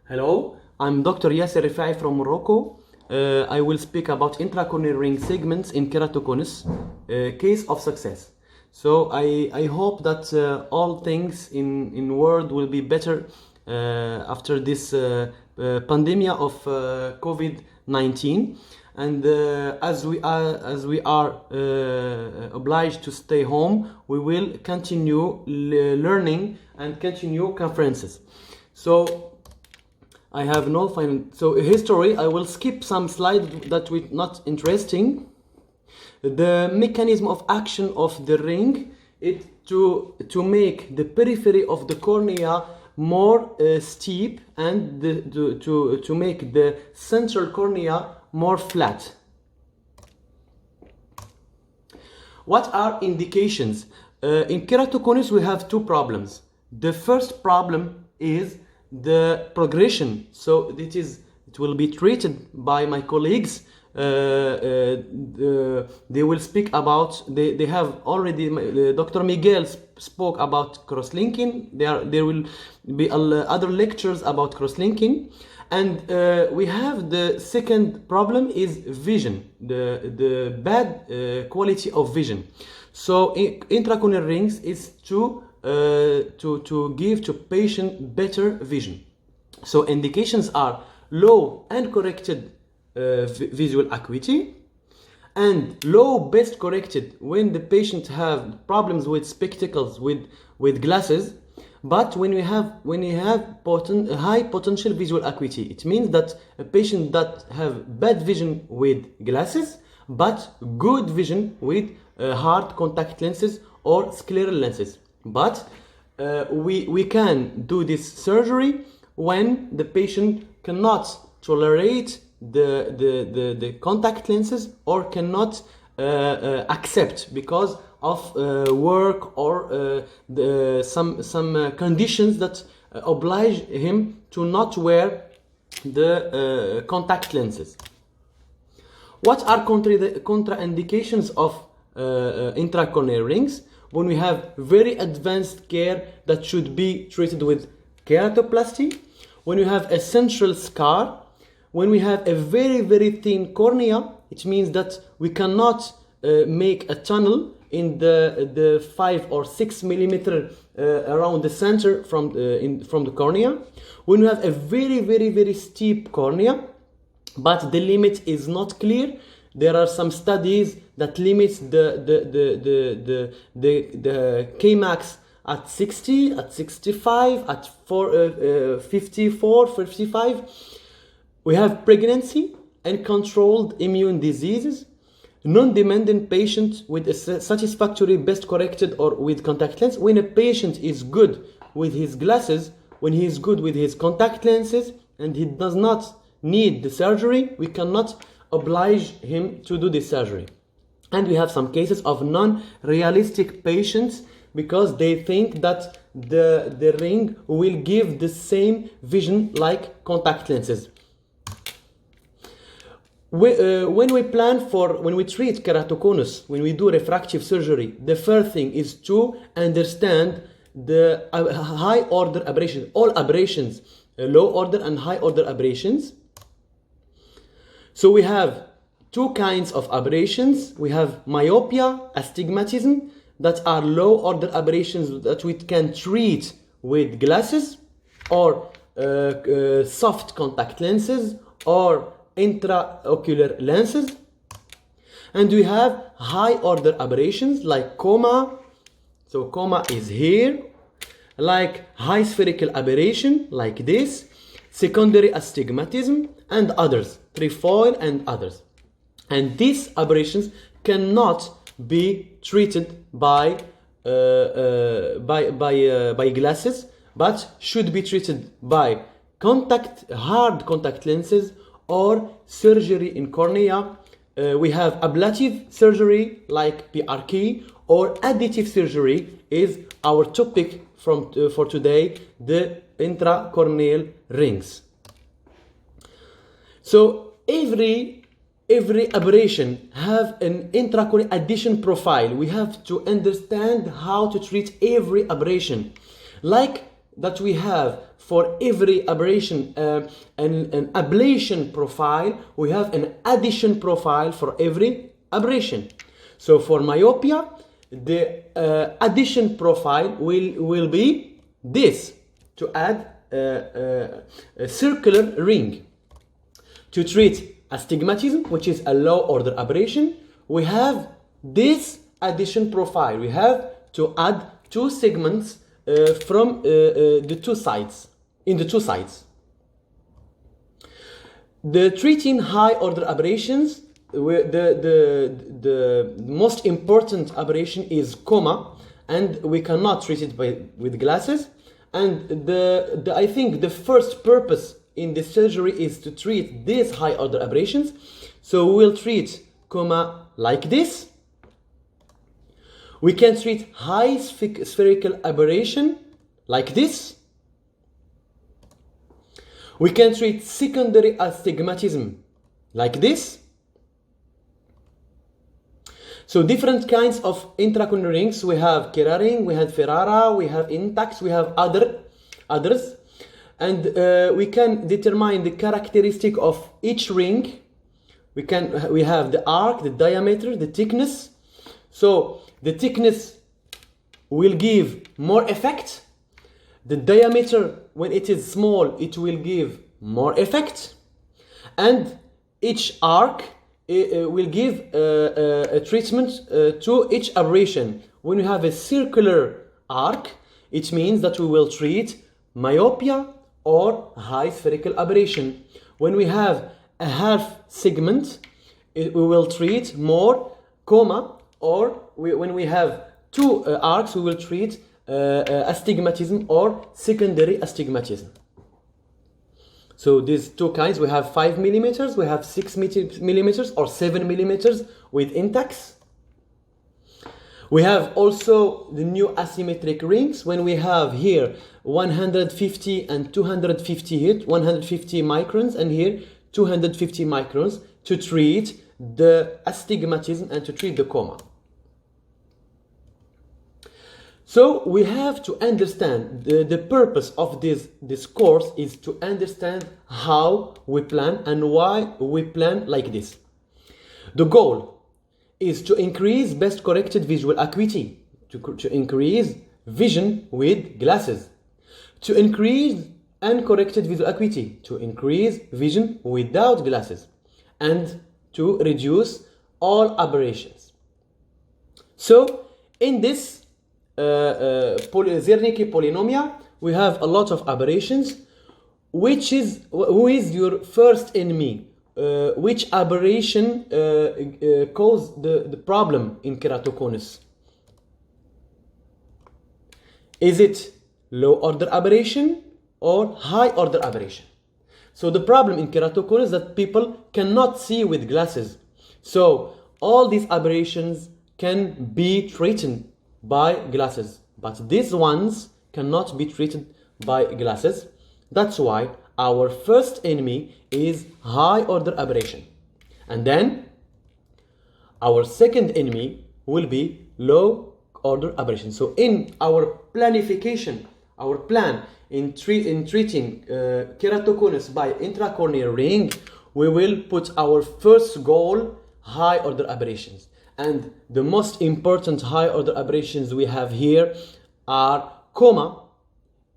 Hello, I'm Dr. Yasser Rifay from Morocco. I will speak about intracorneal ring segments in keratoconus, case of success. So I hope that all things in world will be better after this pandemic of COVID-19. And as we are obliged to stay home, we will continue learning and continue conferences. So I have no final. So history, I will skip some slides that were not interesting. The mechanism of action of the ring is to make the periphery of the cornea more steep and to make the central cornea more flat. What are indications? In keratoconus we have two problems. The first problem is the progression. So it will be treated by my colleagues. They will speak about, they have already, Dr. Miguel spoke about cross-linking. There will be other lectures about cross-linking. And we have the second problem is vision, the bad quality of vision. So intracorneal rings is to give to patient better vision. So indications are low and corrected visual acuity and low best corrected when the patient have problems with spectacles, with glasses. But when you have high potential visual acuity, it means that a patient that have bad vision with glasses but good vision with hard contact lenses or scleral lenses. But we can do this surgery when the patient cannot tolerate the contact lenses or cannot accept because of work or some conditions that oblige him to not wear the contact lenses. What are contraindications of intracorneal rings? When we have very advanced care that should be treated with keratoplasty, when we have a central scar, when we have a very, very thin cornea, it means that we cannot make a tunnel in the 5 or 6 millimeter around the center from the cornea. When we have a very, very, very steep cornea, but the limit is not clear. There are some studies that limits the Kmax at 60, at 65, at 54, 55. We have pregnancy and controlled immune diseases, non-dependent patient with a satisfactory best corrected or with contact lens. When a patient is good with his glasses, when he is good with his contact lenses and he does not need the surgery, we cannot oblige him to do this surgery. And we have some cases of non-realistic patients because they think that the ring will give the same vision like contact lenses. When we treat keratoconus, when we do refractive surgery, the first thing is to understand the high order abrasions, all abrasions, low order and high order abrasions. So we have two kinds of abrasions. We have myopia, astigmatism, that are low order abrasions that we can treat with glasses or soft contact lenses or intraocular lenses. And we have high order aberrations like coma. So coma is here, like high spherical aberration like this, secondary astigmatism and others, trefoil and others. And these aberrations cannot be treated by glasses, but should be treated by hard contact lenses or surgery in cornea. We have ablative surgery like PRK, or additive surgery is our topic for today, the intracorneal rings. So every aberration have an intracorneal addition profile. We have to understand how to treat every aberration. Like that we have for every aberration, an ablation profile, we have an addition profile for every aberration. So for myopia, the addition profile will be this, to add a circular ring. To treat astigmatism, which is a low order aberration, we have this addition profile. We have to add two segments from the two sides, in the two sides. The treating high order aberrations, the most important aberration is coma, and we cannot treat it with glasses. And I think the first purpose in this surgery is to treat these high order aberrations. So we will treat coma like this. We can treat high spherical aberration like this. We can treat secondary astigmatism like this. So different kinds of intracorneal rings. We have Kerr ring, we have Ferrara, we have Intax, we have others. And we can determine the characteristic of each ring. We have the arc, the diameter, the thickness. So the thickness will give more effect. The diameter, when it is small, it will give more effect. And each arc will give a treatment to each aberration. When we have a circular arc, it means that we will treat myopia or high spherical aberration. When we have a half segment, we will treat more coma, or when we have two arcs, we will treat astigmatism or secondary astigmatism. So these two kinds, we have 5 millimeters, we have 6 millimeters or 7 millimeters with Intax. We have also the new asymmetric rings. When we have here 150 and 250 here, 150 microns, and here 250 microns to treat the astigmatism and to treat the coma. So we have to understand the purpose of this course is to understand how we plan and why we plan like this. The goal is to increase best corrected visual acuity, to increase vision with glasses, to increase uncorrected visual acuity, to increase vision without glasses, and to reduce all aberrations. So in this Zernike polynomial, we have a lot of aberrations. Who is your first enemy? Which aberration caused the problem in keratoconus? Is it low order aberration or high order aberration? So the problem in keratoconus is that people cannot see with glasses. So all these aberrations can be treated by glasses, but these ones cannot be treated by glasses. That's why our first enemy is high order aberration, and then our second enemy will be low order aberration. So in our planification, our plan in treating keratoconus by intracorneal ring, we will put our first goal high order aberrations. And the most important high order aberrations we have here are coma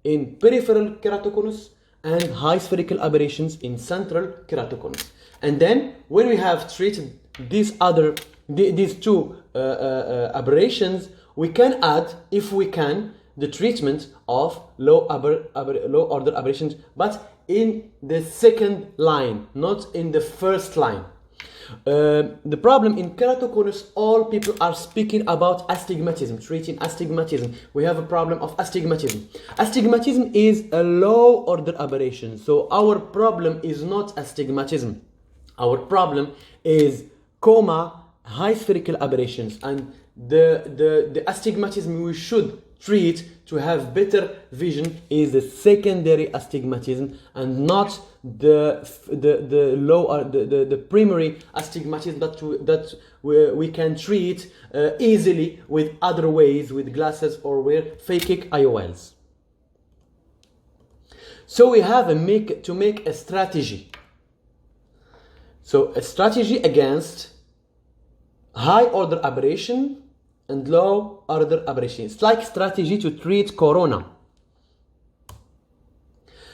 in peripheral keratoconus and high spherical aberrations in central keratoconus. And then when we have treated these two aberrations, we can add, if we can, the treatment of low order aberrations, but in the second line, not in the first line. The problem in keratoconus, all people are speaking about astigmatism, treating astigmatism. We have a problem of astigmatism. Astigmatism is a low order aberration. So our problem is not astigmatism. Our problem is coma, high spherical aberrations, and the astigmatism we should treat to have better vision is the secondary astigmatism, and not the primary astigmatism that we can treat easily with other ways, with glasses or with phakic IOLs. So we have to make a strategy. So a strategy against high order aberration and low order aberration. It's like strategy to treat corona.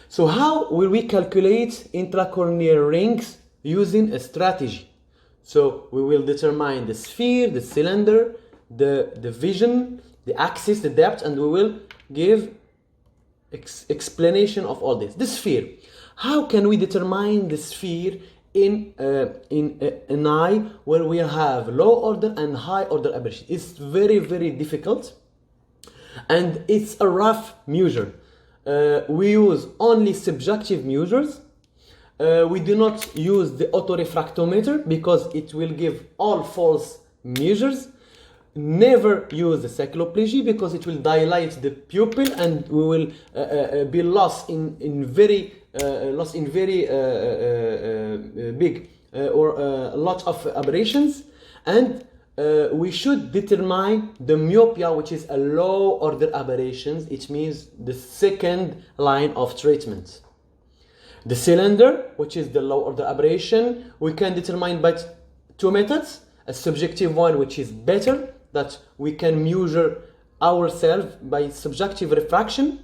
So how will we calculate intracorneal rings using a strategy? So we will determine the sphere, the cylinder, the vision, the axis, the depth, and we will give explanation of all this. The sphere. How can we determine the sphere in an eye where we have low order and high order aberration? It's very, very difficult, and it's a rough measure. We use only subjective measures. We do not use the autorefractometer because it will give all false measures. Never use the cycloplegia because it will dilate the pupil and we will be lost in very big or a lot of aberrations. And we should determine the myopia, which is a low order aberrations. It means the second line of treatment. The cylinder, which is the low order aberration, we can determine by two methods. A subjective one, which is better, that we can measure ourselves by subjective refraction,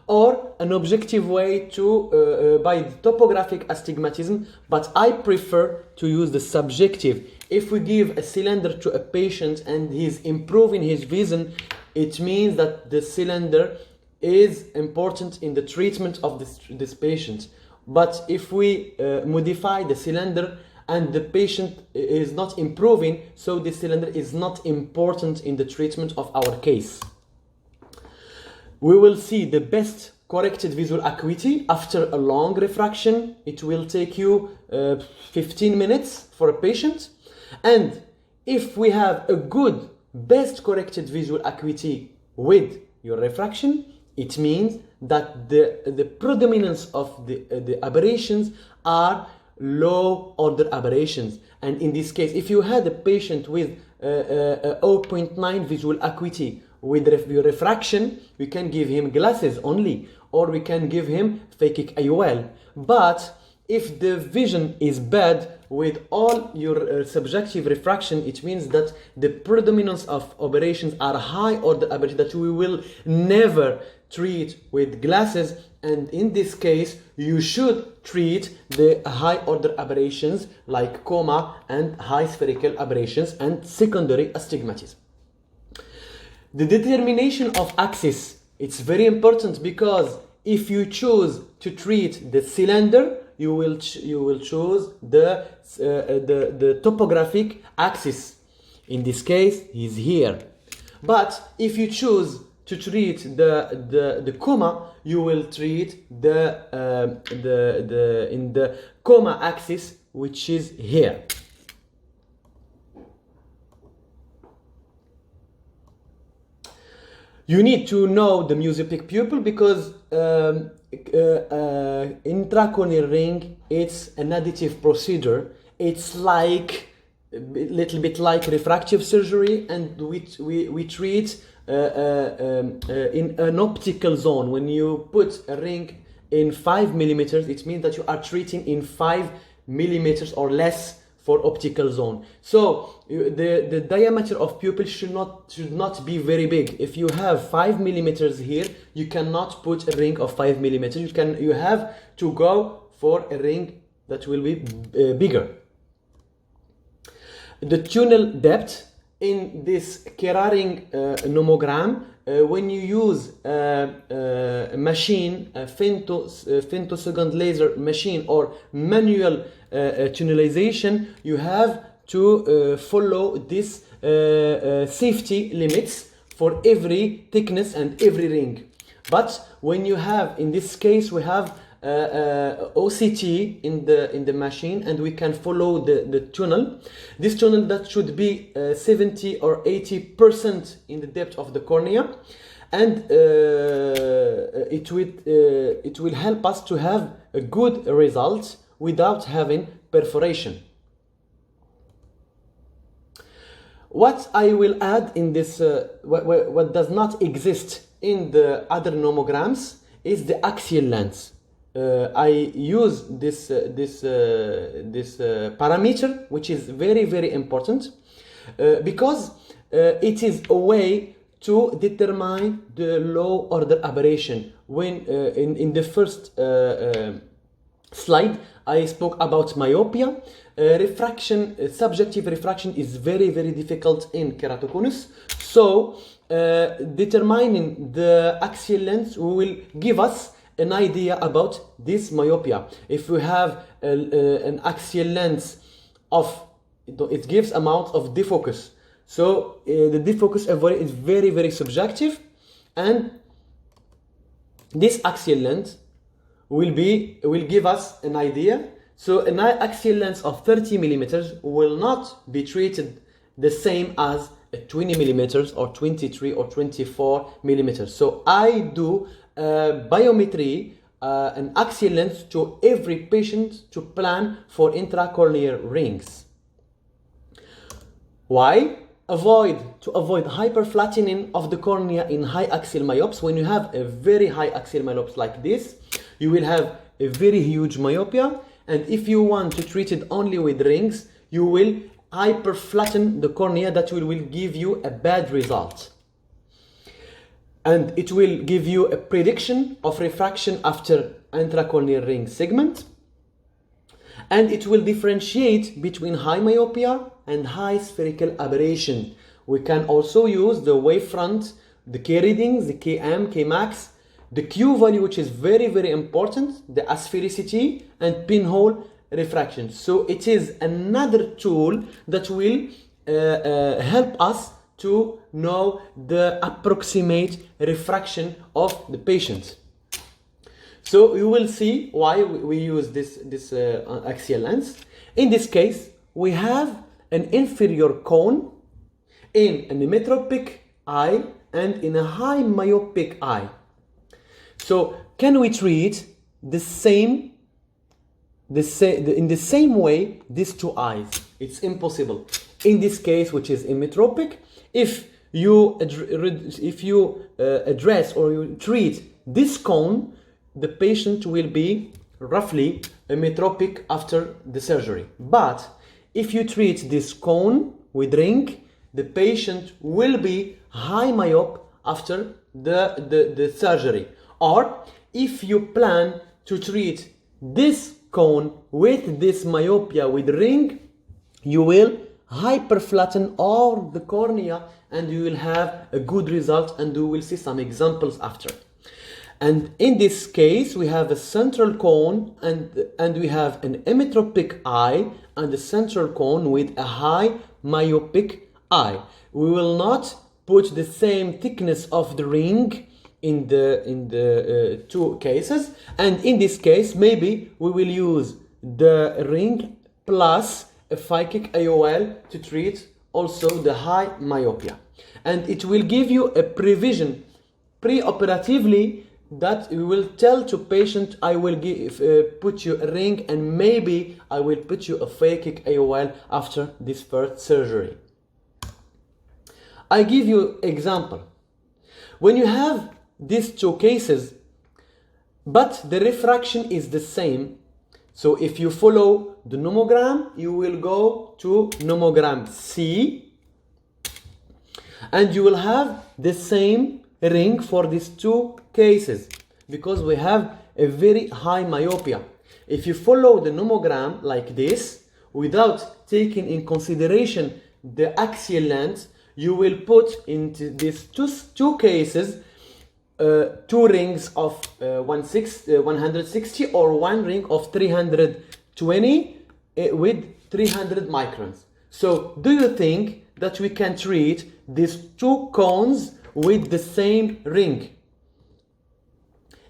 or an objective way to by topographic astigmatism, but I prefer to use the subjective. If we give a cylinder to a patient and he's improving his vision, it means that the cylinder is important in the treatment of this patient. But if we modify the cylinder and the patient is not improving, so the cylinder is not important in the treatment of our case. We will see the best corrected visual acuity after a long refraction. It will take you 15 minutes for a patient. And if we have a good best corrected visual acuity with your refraction, it means that the predominance of the aberrations are low order aberrations. And in this case, if you had a patient with 0.9 visual acuity with your refraction, we can give him glasses only, or we can give him phakic IOL. But if the vision is bad with all your subjective refraction, it means that the predominance of aberrations are high order aberrations that we will never treat with glasses. And in this case, you should treat the high order aberrations like coma and high spherical aberrations and secondary astigmatism. The determination of axis, it's very important, because if you choose to treat the cylinder, you will choose the topographic axis. In this case, he's here. But if you choose to treat the coma, you will treat in the coma axis, which is here. You need to know the myopic pupil because intracorneal ring, it's an additive procedure. It's like a little bit like refractive surgery, and we treat in an optical zone. When you put a ring in 5 millimeters, it means that you are treating in 5 millimeters or less for optical zone. So the diameter of pupil should not be very big. If you have 5 millimeters here, you cannot put a ring of 5 millimeters. You have to go for a ring that will be bigger. The tunnel depth in this Keratoconus nomogram, when you use a machine, a femtosecond laser machine or manual tunnelization, you have to follow this safety limits for every thickness and every ring. But when you have, in this case, we have OCT in the machine, and we can follow the tunnel. This tunnel that should be 70 or 80% in the depth of the cornea, and it will help us to have a good result without having perforation. What I will add in this, what does not exist in the other nomograms, is the axial lens. I use this parameter, which is very, very important, because it is a way to determine the low order aberration. When in the first slide I spoke about myopia. Refraction, subjective refraction is very, very difficult in keratoconus. So determining the axial length will give us an idea about this myopia. If we have an axial length of, it gives amount of defocus. So the defocus is very, very subjective, and this axial length will give us an idea. So an axial length of 30 millimeters will not be treated the same as 20 millimeters or 23 or 24 millimeters. So I do biometry, an axial length to every patient to plan for intracorneal rings. Why? To avoid hyperflattening of the cornea in high axial myopes. When you have a very high axial myopes like this, you will have a very huge myopia, and if you want to treat it only with rings, you will hyperflatten the cornea. That will give you a bad result, and it will give you a prediction of refraction after intracorneal ring segment, and it will differentiate between high myopia and high spherical aberration. We can also use the wavefront, the K readings, the Km, Kmax, the Q value, which is very, very important, the asphericity, and pinhole refraction. So it is another tool that will help us to know the approximate refraction of the patient. So you will see why we use this axial length. In this case, we have an inferior cone in an metropic eye and in a high myopic eye. So can we treat in the same way these two eyes? It's impossible. In this case, which is metropic, if you address or you treat this cone, the patient will be roughly metropic after the surgery. But if you treat this cone with ring, the patient will be high myope after the surgery. Or if you plan to treat this cone with this myopia with ring, you will hyperflatten all the cornea and you will have a good result, and you will see some examples after. And in this case, we have a central cone and we have an ametropic eye and a central cone with a high myopic eye. We will not put the same thickness of the ring in the two cases, and in this case maybe we will use the ring plus a phykic IOL to treat also the high myopia, and it will give you a prevision pre-operatively that we will tell to patient, I will put you a ring and maybe I will put you a phykic IOL after this first surgery. I give you example. When you have these two cases, but the refraction is the same, so if you follow the nomogram, you will go to nomogram C, and you will have the same ring for these two cases, because we have a very high myopia. If you follow the nomogram like this, without taking in consideration the axial length, you will put into these two cases two rings of 160 or one ring of 320 with 300 microns. So do you think that we can treat these two cones with the same ring?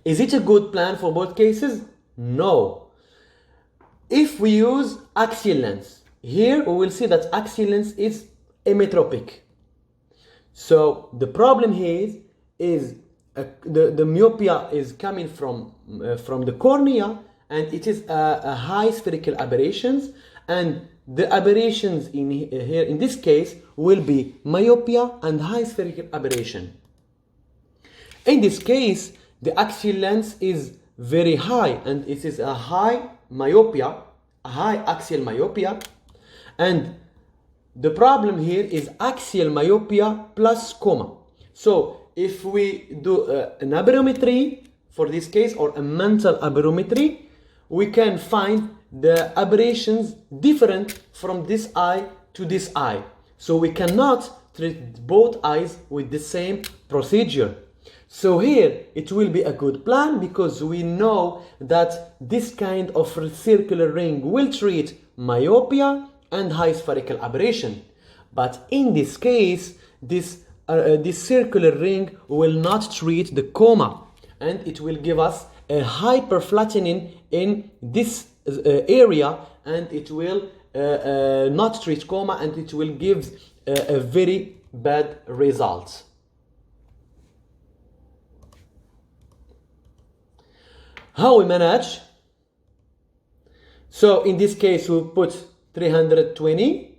Is it a good plan for both cases? No. If we use axial length, here we will see that axial length is ametropic. So the problem here is the myopia is coming from the cornea, and it is a high spherical aberrations, and the aberrations here in this case will be myopia and high spherical aberration. In this case, the axial length is very high, and it is a high myopia, a high axial myopia. And the problem here is axial myopia plus coma. So if we do an aberrometry for this case, or a mental aberrometry, we can find the aberrations different from this eye to this eye. So we cannot treat both eyes with the same procedure. So here it will be a good plan, because we know that this kind of circular ring will treat myopia and high spherical aberration. But in this case, this circular ring will not treat the coma, and it will give us a hyperflattening in this area, and it will not treat coma, and it will give a very bad result. How we manage? So in this case we put 320,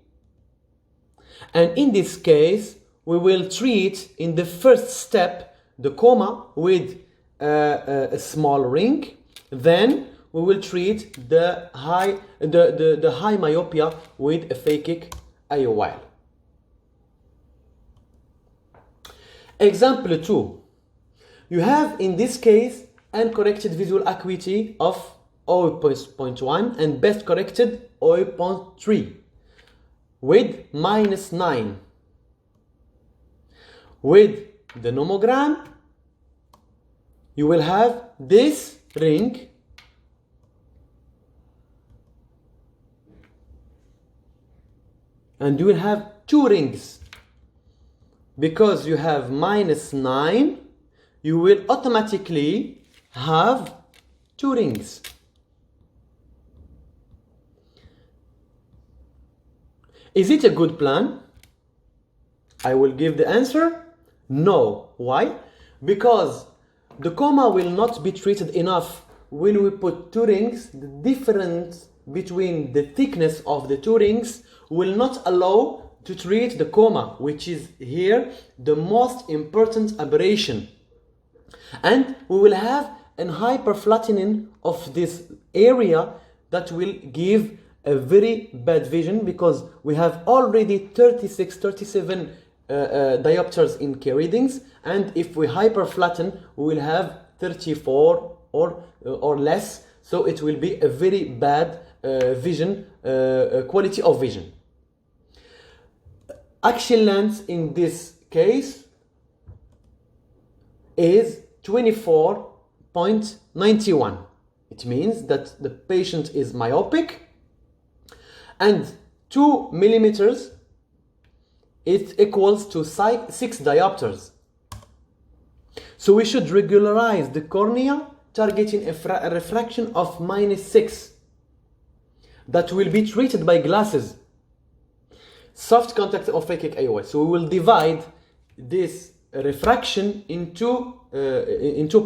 and in this case we will treat in the first step the coma with a small ring. Then we will treat the high myopia with a phakic IOL. Example 2. You have in this case uncorrected visual acuity of 0.1 and best corrected 0.3 with -9. With the nomogram, you will have this ring and you will have two rings. Because you have -9, you will automatically have two rings. Is it a good plan? I will give the answer no. Why? Because the coma will not be treated enough when we put two rings. The difference between the thickness of the two rings will not allow to treat the coma, which is here the most important aberration. And we will have a hyperflattening of this area that will give a very bad vision, because we have already 37 diopters in key readings, and if we hyperflatten we will have 34 or less, so it will be a very bad vision, quality of vision. Axial length in this case is 24.91. It means that the patient is myopic, and 2 millimeters it equals to 6 diopters. So we should regularize the cornea, targeting a refraction of -6 that will be treated by glasses, soft contact or phakic IOL. So we will divide this refraction in two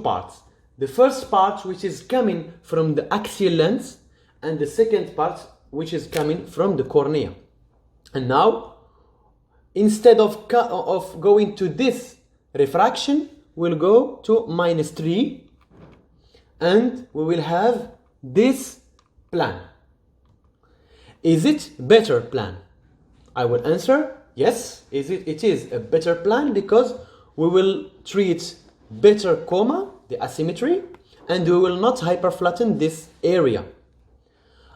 parts. The first part, which is coming from the axial lens, and the second part, which is coming from the cornea. And now, instead of going to this refraction, we'll go to -3, and we will have this plan. Is it better plan? I will answer yes. It is a better plan, because we will treat better coma, the asymmetry, and we will not hyperflatten this area.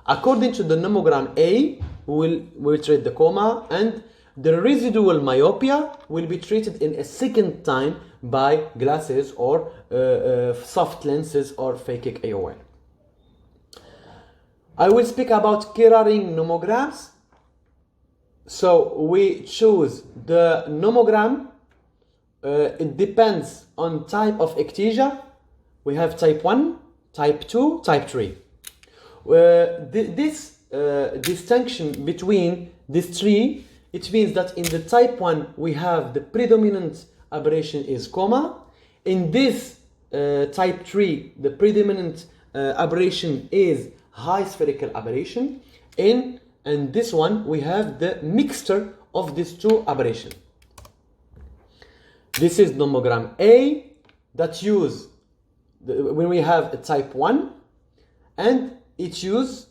According to the nomogram A, we will treat the coma, and the residual myopia will be treated in a second time by glasses or soft lenses or phakic IOL. I will speak about Kira ring nomograms. So we choose the nomogram. It depends on type of ectasia. We have type 1, type 2, type 3. This distinction between these three, it means that in the type 1 we have the predominant aberration is coma. In this type 3, the predominant aberration is high spherical aberration. And this one we have the mixture of these two aberrations. This is nomogram A that use when we have a type 1, and it use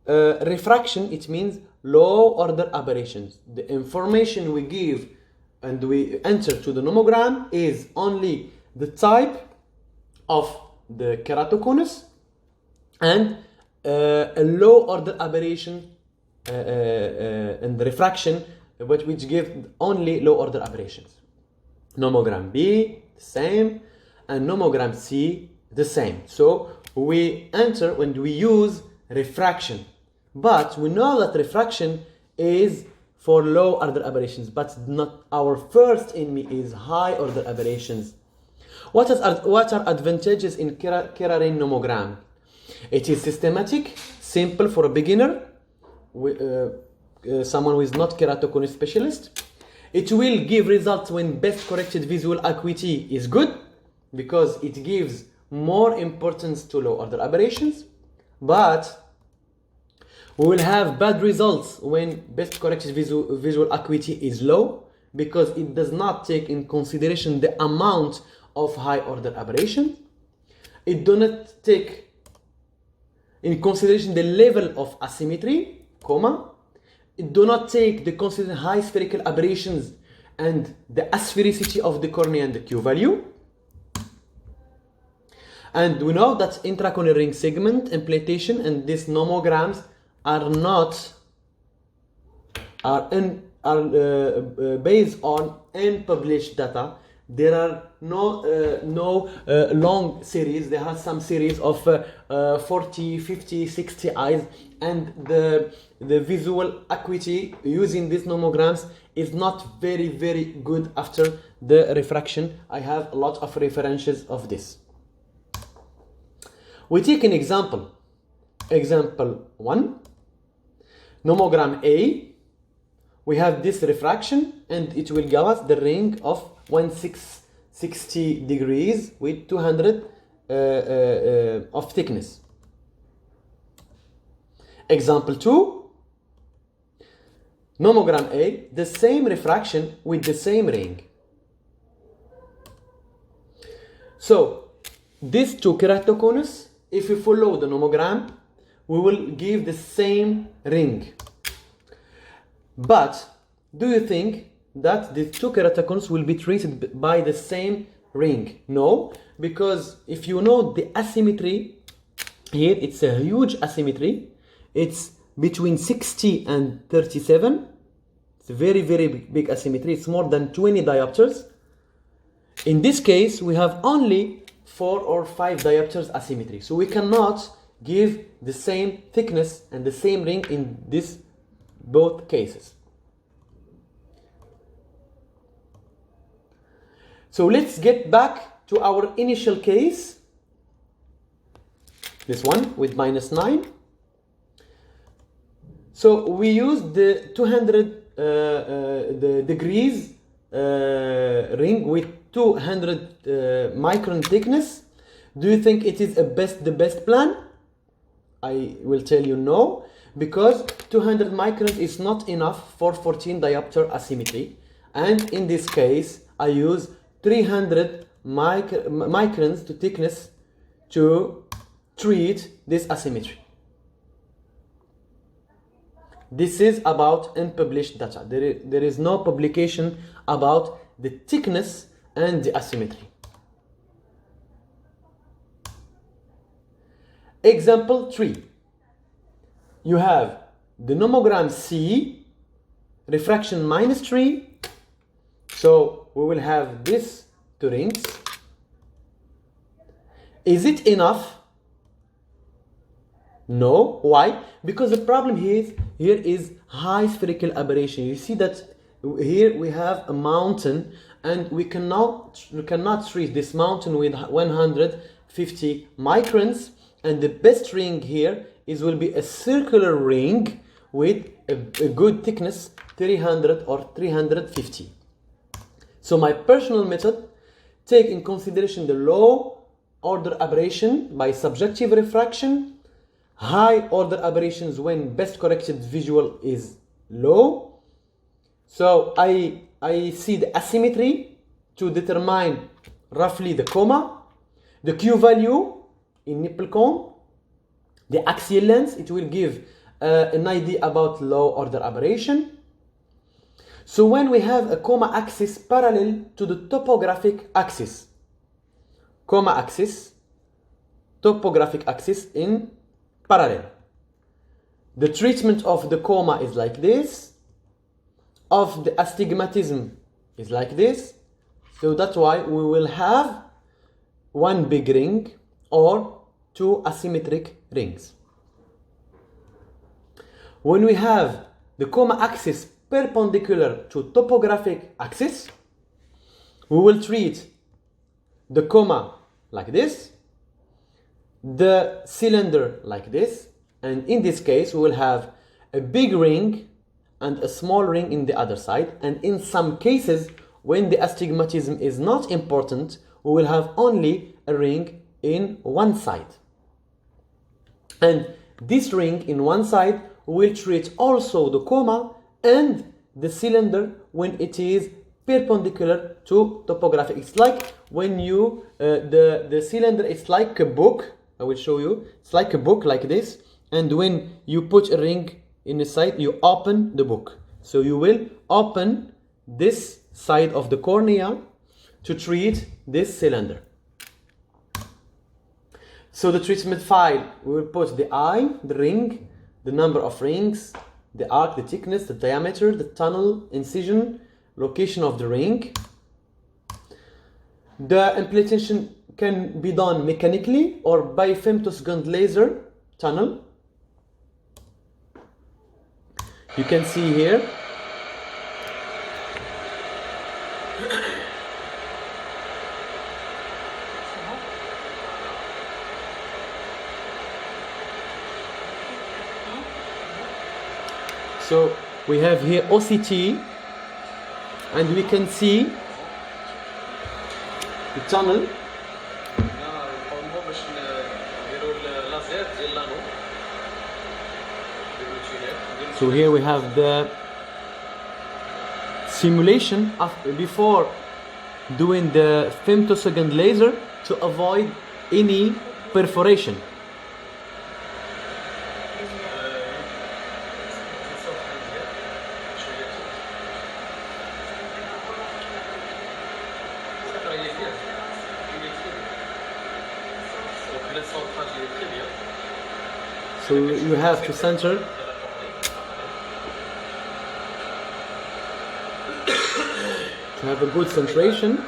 refraction, it means low order aberrations. The information we give and we enter to the nomogram is only the type of the keratoconus and a low order aberration and refraction, which give only low order aberrations. Nomogram B, the same, and nomogram C, the same. So we enter when we use refraction, but we know that refraction is for low order aberrations, but not our first enemy is high order aberrations. What are advantages in Keraren nomogram? It is systematic, simple for a beginner, someone who is not keratoconus specialist. It will give results when best corrected visual acuity is good, because it gives more importance to low order aberrations. But we will have bad results when best corrected visual acuity is low, because it does not take in consideration the amount of high order aberration. It does not take in consideration the level of asymmetry, it do not take the consideration high spherical aberrations and the asphericity of the cornea and the Q value. And we know that intracorneal ring segment implantation and these nomograms are based on unpublished data. There are no long series. There are some series of 40, 50, 60 eyes, and the visual acuity using these nomograms is not very good after the refraction. I have a lot of references of this. We take an example. Example 1. Nomogram A. We have this refraction, and it will give us the ring of 160 degrees with 200 of thickness. Example 2. Nomogram A, the same refraction with the same ring. So these two keratoconus, if we follow the nomogram, we will give the same ring. But do you think that the two keratoconus will be treated by the same ring? No, because if you know the asymmetry here, it's a huge asymmetry. It's between 60 and 37. It's a very big asymmetry. It's more than 20 diopters. In this case, we have only 4 or 5 diopters asymmetry. So we cannot give the same thickness and the same ring in this both cases. So let's get back to our initial case, this one with -9. So we used the 200 the degrees ring with 200 micron thickness. Do you think it is the best plan? I will tell you no, because 200 microns is not enough for 14 diopter asymmetry, and in this case I use 300 microns to thickness to treat this asymmetry. This is about unpublished data. There is no publication about the thickness and the asymmetry. Example 3. You have the nomogram C, refraction -3. So we will have these two rings. Is it enough? No. Why? Because the problem here is high spherical aberration. You see that here we have a mountain, and we cannot treat this mountain with 150 microns. And the best ring here will be a circular ring with a good thickness, 300 or 350. So my personal method take in consideration the low order aberration by subjective refraction, high order aberrations when best corrected visual is low. So I see the asymmetry to determine roughly the comma. The Q value in nipple cone, the axial length, it will give an idea about low order aberration. So when we have a coma axis parallel to the topographic axis, coma axis, topographic axis in parallel, the treatment of the coma is like this, of the astigmatism is like this. So that's why we will have one big ring or two asymmetric rings. When we have the coma axis perpendicular to topographic axis, we will treat the coma like this, the cylinder like this, and in this case we will have a big ring and a small ring in the other side, and in some cases when the astigmatism is not important, we will have only a ring in one side. And this ring in one side will treat also the coma and the cylinder when it is perpendicular to topographic. It's like when you, the cylinder is like a book. I will show you. It's like a book like this. And when you put a ring in the side, you open the book. So you will open this side of the cornea to treat this cylinder. So the treatment file, we will put the eye, the ring, the number of rings, the arc, the thickness, the diameter, the tunnel, incision, location of the ring. The implantation can be done mechanically or by femtosecond laser tunnel. You can see here. So we have here OCT, and we can see the tunnel. So here we have the simulation of before doing the femtosecond laser to avoid any perforation. So you have to center to have a good centration,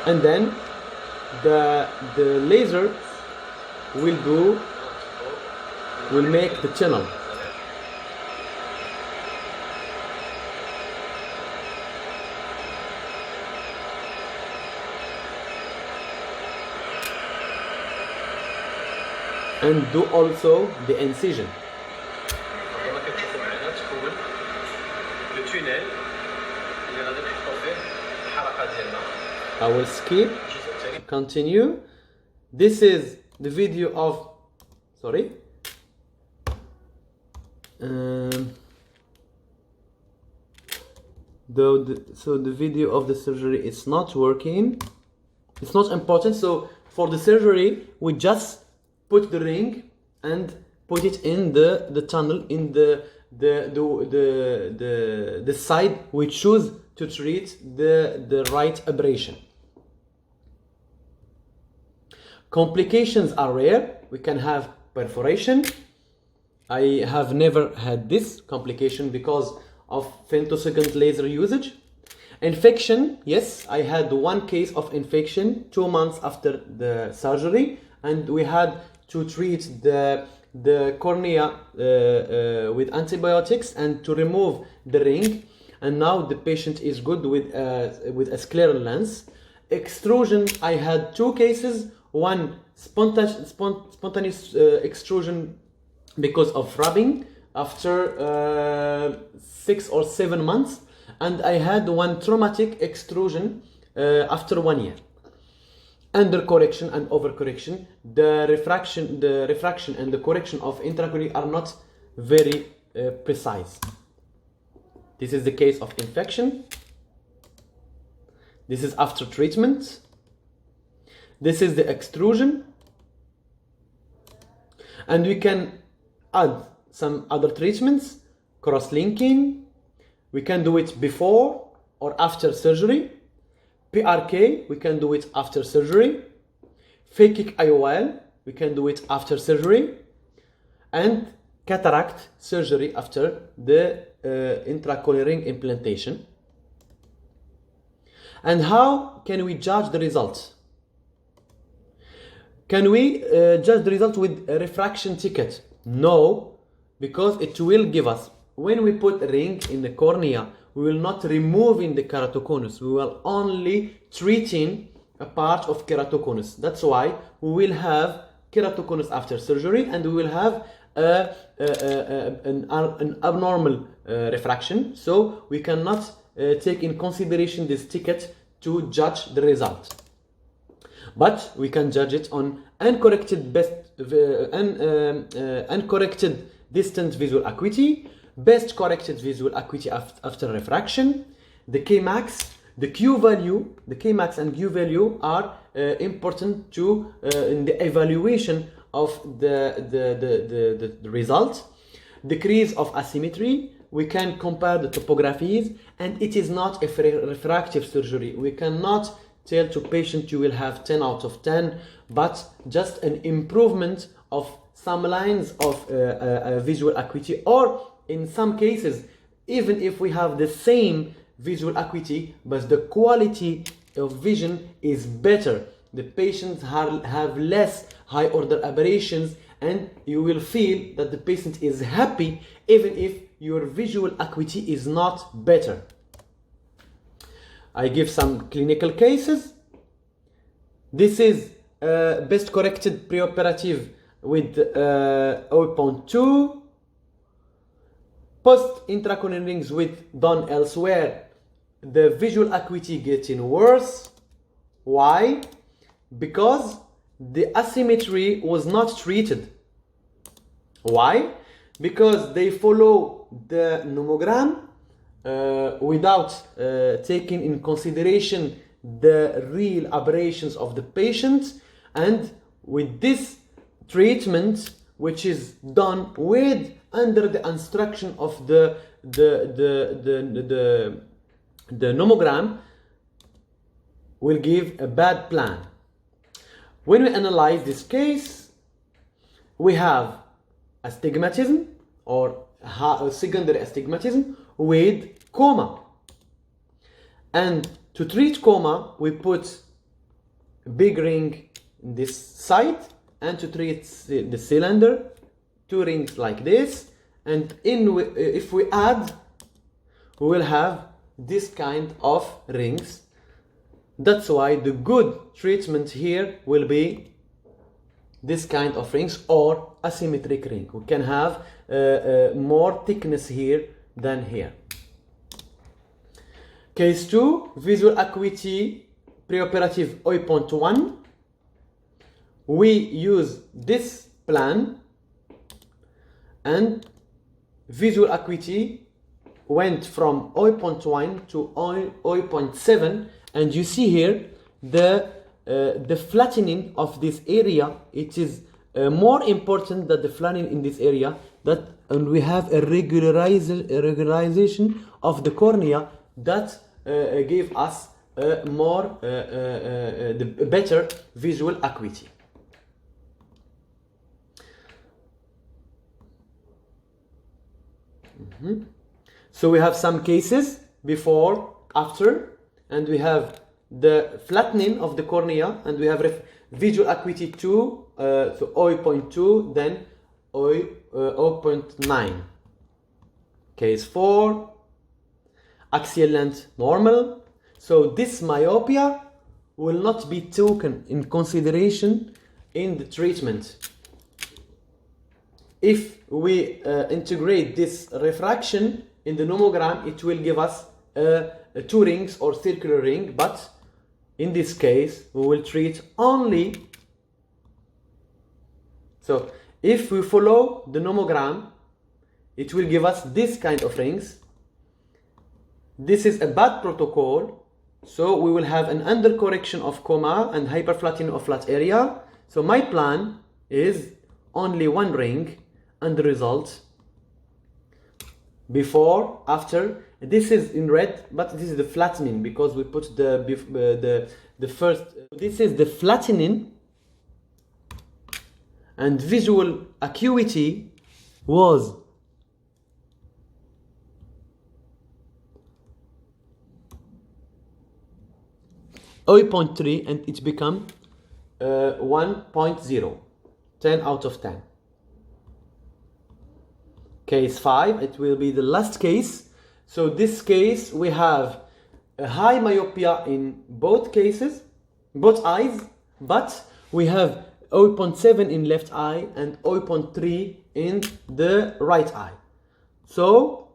and then the laser will make the channel. And do also the incision. I will skip, continue. This is the video of, sorry. So the video of the surgery is not working. It's not important. So for the surgery, we just put the ring and put it in the tunnel in the side we choose to treat the right abrasion. Complications are rare. We can have perforation. I have never had this complication because of femtosecond laser usage. Infection, yes, I had one case of infection 2 months after the surgery, and we had to treat the cornea with antibiotics and to remove the ring, and now the patient is good with a scleral lens. Extrusion, I had 2 cases, one spontaneous extrusion because of rubbing after 6 or 7 months, and I had one traumatic extrusion after 1 year. Under correction and over correction, the refraction and the correction of intraocular are not very precise. This is the case of infection. This is after treatment. This is the extrusion. And we can add some other treatments, cross-linking. We can do it before or after surgery. PRK, we can do it after surgery. Phakic IOL, we can do it after surgery. And cataract surgery after the intracorneal ring implantation. And how can we judge the results? Can we judge the result with a refraction ticket? No, because it will give us, when we put a ring in the cornea, we will not removing the keratoconus. We will only treating a part of keratoconus. That's why we will have keratoconus after surgery, and we will have an abnormal refraction. So we cannot take in consideration this ticket to judge the result. But we can judge it on uncorrected uncorrected distant visual acuity, best corrected visual acuity after refraction, the Kmax, the Q value. The Kmax and Q value are important to in the evaluation of the result. Decrease of asymmetry. We can compare the topographies, and it is not a refractive surgery. We cannot tell to patient you will have 10 out of 10, but just an improvement of some lines of visual acuity, or in some cases, even if we have the same visual acuity, but the quality of vision is better. The patients have less high order aberrations, and you will feel that the patient is happy even if your visual acuity is not better. I give some clinical cases. This is best corrected preoperative with 0.2. Post intracorneal rings with done elsewhere, the visual acuity getting worse. Why? Because the asymmetry was not treated. Why? Because they follow the nomogram without taking in consideration the real aberrations of the patient, and with this treatment, which is done with under the instruction of the nomogram, will give a bad plan. When we analyze this case, we have astigmatism or secondary astigmatism with coma. And to treat coma, we put a big ring in this side, and to treat the cylinder, 2 rings like this. And if we add, we will have this kind of rings. That's why the good treatment here will be this kind of rings or asymmetric ring. We can have more thickness here than here. Case 2, visual acuity preoperative 0.1. We use this plan, and visual acuity went from 0.1 to 0.7, and you see here the flattening of this area. It is more important than the flattening in this area, and we have a regularization of the cornea that gave us the better visual acuity. So we have some cases before, after, and we have the flattening of the cornea, and we have visual acuity 2, so 0.2, then 0.9. Case 4, axial length normal. So this myopia will not be taken in consideration in the treatment. If we integrate this refraction in the nomogram, it will give us 2 rings or circular ring, but in this case we will treat only. So if we follow the nomogram, it will give us this kind of rings. This is a bad protocol, So we will have an undercorrection of coma and hyperflattening of flat area. So my plan is only one ring and the result before, after. This is in red, but this is the flattening because we put the first. This is the flattening, and visual acuity was 0.3 and it become 1.0, 10 out of 10. Case 5, it will be the last case. So this case we have a high myopia in both cases, both eyes, but we have 0.7 in left eye and 0.3 in the right eye. So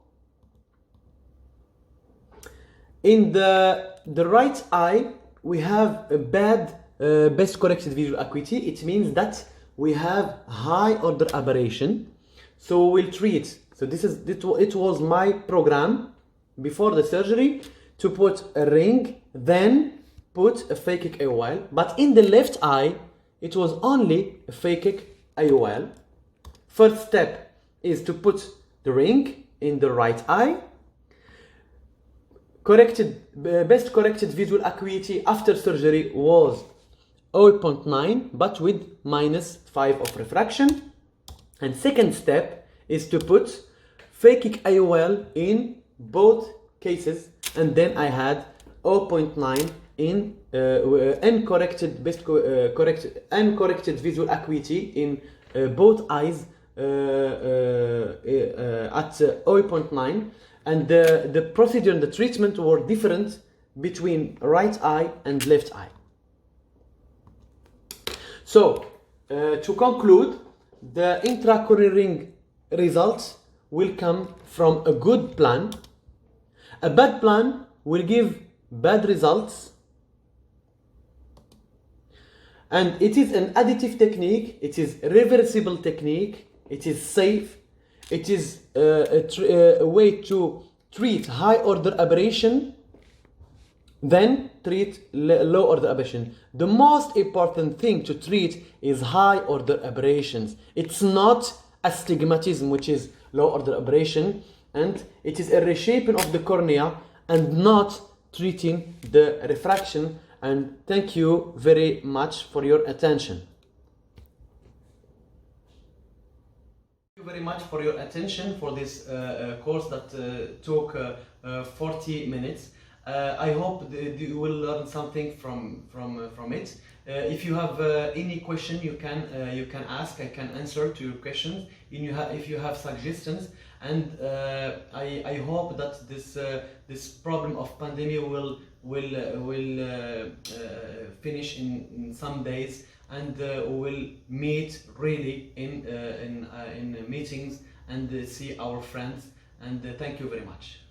in the right eye we have a bad best corrected visual acuity. It means that we have high order aberration. So we'll treat. So it was my program before the surgery to put a ring, then put a phakic IOL. But in the left eye, it was only a phakic IOL. First step is to put the ring in the right eye. Best corrected visual acuity after surgery was 0.9, but with -5 of refraction. And second step is to put phakic IOL in both cases, and then I had 0.9 in uncorrected visual acuity in both eyes at 0.9, and the procedure and the treatment were different between right eye and left eye. So to conclude, the intracorneal ring results will come from a good plan. A bad plan will give bad results, and it is an additive technique, it is a reversible technique, it is safe, it is a way to treat high order aberration, then treat low order aberration. The most important thing to treat is high order aberrations. It's not astigmatism, which is low order aberration, and it is a reshaping of the cornea and not treating the refraction. And thank you very much for your attention. Thank you very much for your attention for this course that took 40 minutes. I hope you will learn something from it. If you have any question, you can ask. I can answer to your questions. If you have suggestions, and I hope that this problem of pandemic will finish in some days, and we'll meet really in meetings and see our friends. And thank you very much.